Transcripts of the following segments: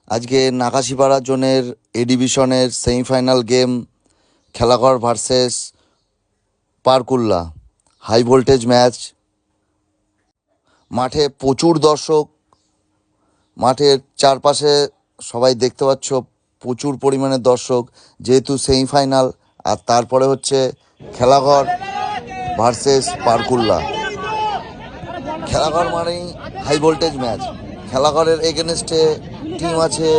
আজকে নাকাশিপাড়া জোনের এ ডিভিশনের সেমিফাইনাল গেম খেলাঘর ভার্সেস পারকুল্লা, হাই ভোল্টেজ ম্যাচ। মাঠে প্রচুর দর্শক, মাঠের চারপাশে সবাই দেখতে পাচ্ছ প্রচুর পরিমাণে দর্শক, যেহেতু সেমিফাইনাল। আর তারপরে হচ্ছে খেলাঘর ভার্সেস পারকুল্লা। খেলাঘর মানেই হাই ভোল্টেজ ম্যাচ। খেলাঘরের এগেনস্টে টিম আছে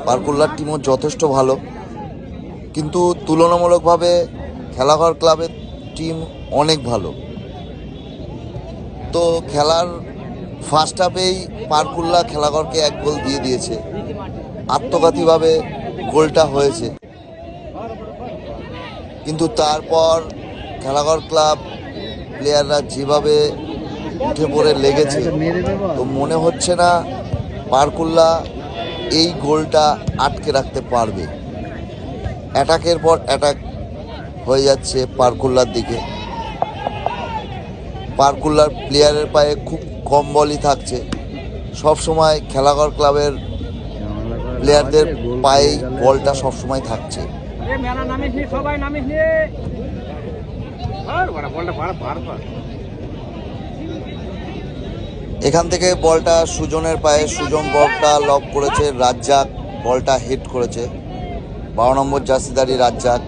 পারকুল্লার টিমও যথেষ্ট ভালো, কিন্তু তুলনামূলকভাবে খেলাঘর ক্লাবের টিম অনেক ভালো। তো খেলার ফার্স্ট হাফেই পারকুল্লা খেলাঘরকে 1 গোল দিয়ে দিয়েছে। আত্মঘাতীভাবে গোলটা হয়েছে, কিন্তু তারপর খেলাঘর ক্লাব প্লেয়াররা যেভাবে উঠে পড়ে লেগেছে, তো মনে হচ্ছে না পারকুল্লা এই গোলটা আটকে রাখতে পারবে। অ্যাটাকের পর অ্যাটাক হয়ে যাচ্ছে পারকুল্লার দিকে। পারকুল্লার প্লেয়ারের পায়ে খুব কম বলই থাকছে। সবসময় খেলাঘর ক্লাবের প্লেয়ারদের পায়ে বলটা সবসময় থাকছে। এখান থেকে বলটা সুজনের পায়ে, সুজন বলটা লক করেছে, রাজ্জাক বলটা হিট করেছে, 12 নম্বর জার্সিদারি রাজ্জাক।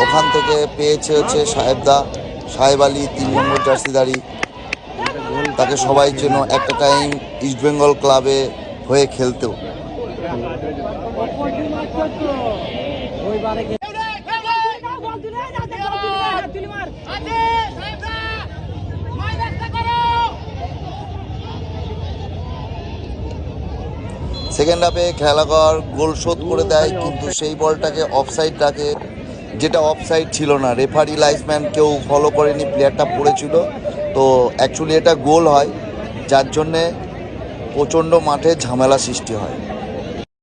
ওখান থেকে পেয়েছে হচ্ছে সাহেব আলী 3 নম্বর জার্সিদারি। তাকে সবাই চেন, একটা টাইম ইস্টবেঙ্গল ক্লাবে হয়ে খেলতো। সেকেন্ড হাফে খেলাঘর গোল শোধ করে দেয়, কিন্তু সেই বলটাকে অফসাইড রাখে, যেটা অফসাইড ছিল না। রেফারি লাইসম্যান কেউ ফলো করেনি, প্লেয়ারটা পড়েছিল। তো অ্যাকচুয়ালি এটা গোল হয়, যার জন্যে প্রচণ্ড মাঠে ঝামেলা সৃষ্টি হয়।